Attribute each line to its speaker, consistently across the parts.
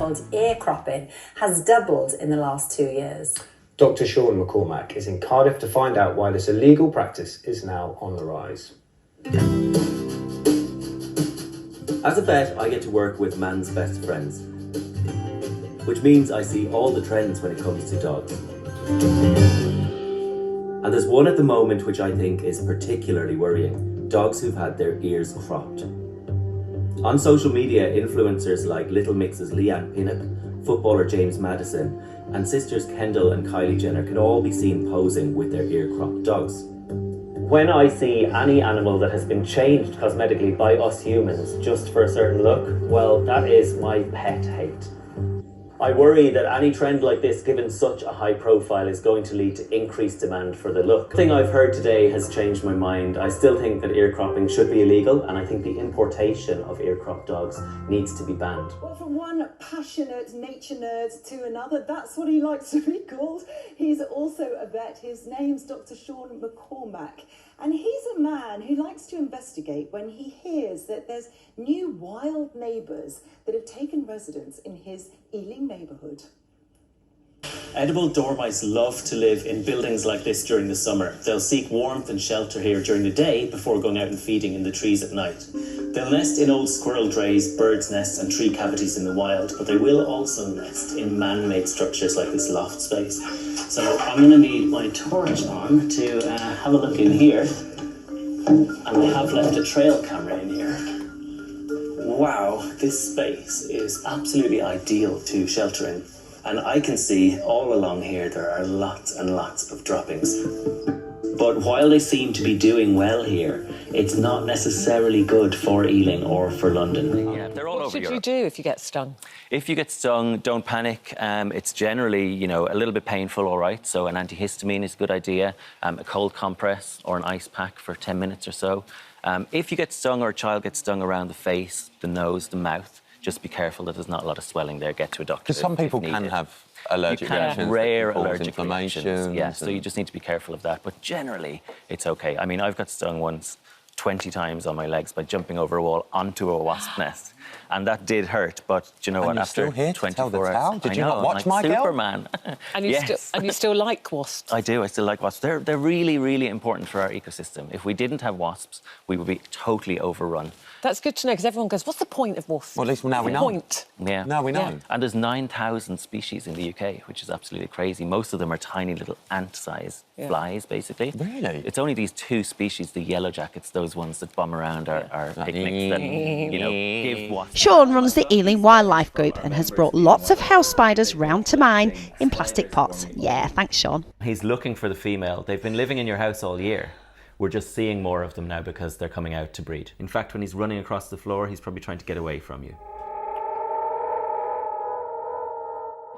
Speaker 1: called ear cropping has doubled in the last 2 years.
Speaker 2: Dr. June McCormack is in Cardiff to find out why this illegal practice is now on the rise.
Speaker 3: As a vet, I get to work with man's best friends, which means I see all the trends when it comes to dogs. And there's one at the moment which I think is particularly worrying: dogs who've had their ears cropped. On social media, influencers like Little Mix's Leanne Pinnock, footballer James Maddison, and sisters Kendall and Kylie Jenner can all be seen posing with their ear-cropped dogs. When I see any animal that has been changed cosmetically by us humans just for a certain look, well, that is my pet hate. I worry that any trend like this, given such a high profile, is going to lead to increased demand for the look. The thing I've heard today has changed my mind. I still think that ear cropping should be illegal, and I think the importation of ear cropped dogs needs to be banned.
Speaker 4: Well, from one passionate nature nerd to another, that's what he likes to be called. He's also a vet. His name's Dr. June McCormack. And he's a man who likes to investigate when he hears that there's new wild neighbours that have taken residence in his Ealing neighbourhood.
Speaker 5: Edible dormice love to live in buildings like this during the summer. They'll seek warmth and shelter here during the day before going out and feeding in the trees at night. They'll nest in old squirrel drays, birds' nests and tree cavities in the wild, but they will also nest in man-made structures like this loft space. So I'm going to need my torch on to have a look in here. And I have left a trail camera in here. Wow, this space is absolutely ideal to shelter in. And I can see all along here there are lots and lots of droppings. But while they seem to be doing well here, it's not necessarily good for Ealing or for London.
Speaker 3: Yeah, they're all over
Speaker 6: What should
Speaker 3: Europe.
Speaker 6: you do if you get stung?
Speaker 3: If you get stung, don't panic. It's generally, a little bit painful, all right. So an antihistamine is a good idea. A cold compress or an ice pack for 10 minutes or so. If you get stung or a child gets stung around the face, the nose, the mouth, just be careful that there's not a lot of swelling there. Get to a doctor.
Speaker 7: Because some people can have allergic reactions.
Speaker 3: Rare
Speaker 7: that can cause
Speaker 3: allergic
Speaker 7: inflammation.
Speaker 3: reactions. Yeah, so you just need to be careful of that. But generally, it's okay. I mean, I've got stung once 20 times on my legs by jumping over a wall onto a wasp nest. And that did hurt, but do you know what?
Speaker 7: After
Speaker 3: After 24 hours,
Speaker 7: tale? Did you not watch
Speaker 3: like
Speaker 7: My Girl?
Speaker 3: Superman.
Speaker 6: And you, you still like wasps?
Speaker 3: I do. I still like wasps. They're really, really important for our ecosystem. If we didn't have wasps, we would be totally overrun.
Speaker 6: That's good to know, because everyone goes, what's the point of wasps?
Speaker 7: Well, at least now we know.
Speaker 6: Point.
Speaker 3: Yeah.
Speaker 7: Now we know.
Speaker 6: Yeah.
Speaker 3: And there's 9,000 species in the UK, which is absolutely crazy. Most of them are tiny little ant-sized flies, basically.
Speaker 7: Really?
Speaker 3: It's only these two species, the yellow jackets, those ones that bomb around our picnics that, give wasps.
Speaker 8: Sean runs the Ealing Wildlife Group and has brought lots of house spiders round to mine in plastic pots. Yeah, thanks, Sean.
Speaker 3: He's looking for the female. They've been living in your house all year. We're just seeing more of them now because they're coming out to breed. In fact, when he's running across the floor, he's probably trying to get away from you.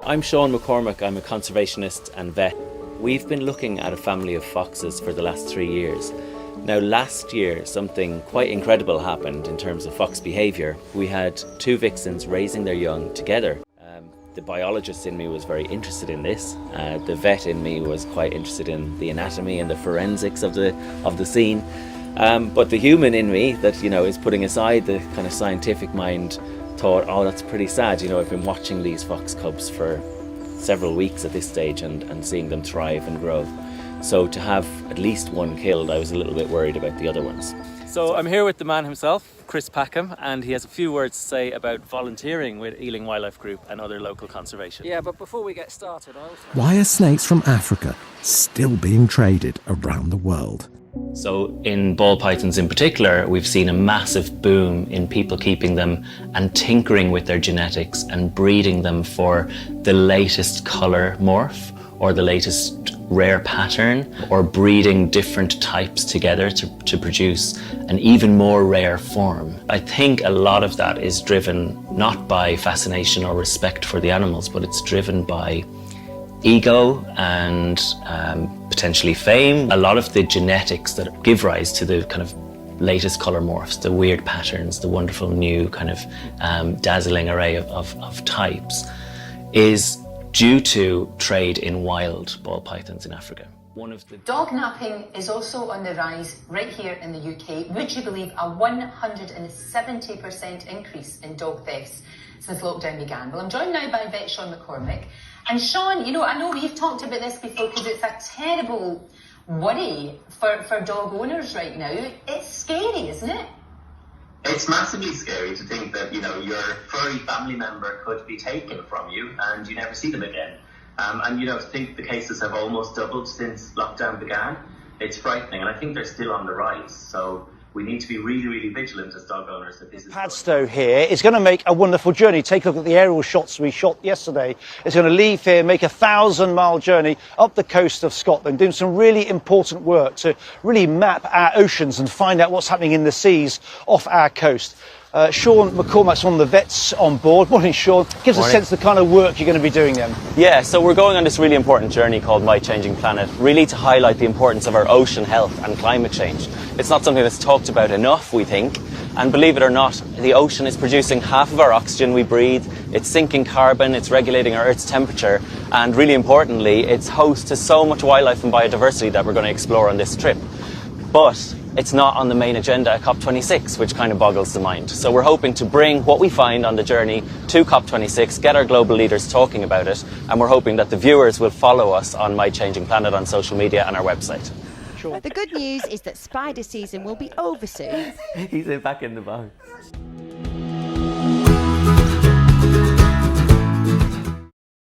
Speaker 3: I'm Sean McCormack. I'm a conservationist and vet. We've been looking at a family of foxes for the last 3 years. Now, last year, something quite incredible happened in terms of fox behaviour. We had 2 vixens raising their young together. The biologist in me was very interested in this. The vet in me was quite interested in the anatomy and the forensics of the scene. But the human in me that, is putting aside the kind of scientific mind thought, oh, that's pretty sad. I've been watching these fox cubs for several weeks at this stage and seeing them thrive and grow. So to have at least one killed, I was a little bit worried about the other ones. So I'm here with the man himself, Chris Packham, and he has a few words to say about volunteering with Ealing Wildlife Group and other local conservation.
Speaker 6: Yeah, but before we get started,
Speaker 9: Why are snakes from Africa still being traded around the world?
Speaker 3: So in ball pythons in particular, we've seen a massive boom in people keeping them and tinkering with their genetics and breeding them for the latest colour morph or the latest rare pattern, or breeding different types together to produce an even more rare form. I think a lot of that is driven not by fascination or respect for the animals, but it's driven by ego and potentially fame. A lot of the genetics that give rise to the kind of latest colour morphs, the weird patterns, the wonderful new kind of dazzling array of types is due to trade in wild ball pythons in Africa. one of the...
Speaker 10: Dog napping is also on the rise right here in the UK. Would you believe a 170% increase in dog thefts since lockdown began? Well, I'm joined now by vet Sean McCormack. And Sean, you know, I know we've talked about this before because it's a terrible worry for dog owners right now. It's scary, isn't it?
Speaker 11: It's massively scary to think that, you know, your furry family member could be taken from you and you never see them again. And, you know, to think the cases have almost doubled since lockdown began, it's frightening. And I think they're still on the rise. So we need to be really, really vigilant as dog owners that this is...
Speaker 12: Padstow here is going to make a wonderful journey. Take a look at the aerial shots we shot yesterday. It's going to leave here, make a 1,000-mile journey up the coast of Scotland, doing some really important work to really map our oceans and find out what's happening in the seas off our coast. Sean McCormack's one of the vets on board. Morning, Sean. Gives a sense of the kind of work you're going to be doing then.
Speaker 3: Yeah, so we're going on this really important journey called My Changing Planet, really to highlight the importance of our ocean health and climate change. It's not something that's talked about enough, we think. And believe it or not, the ocean is producing half of our oxygen we breathe. It's sinking carbon, it's regulating our Earth's temperature. And really importantly, it's host to so much wildlife and biodiversity that we're going to explore on this trip. But it's not on the main agenda at COP26, which kind of boggles the mind. So we're hoping to bring what we find on the journey to COP26, get our global leaders talking about it, and we're hoping that the viewers will follow us on My Changing Planet on social media and our website.
Speaker 8: The good news is that spider season will be over soon.
Speaker 3: He's back in the box.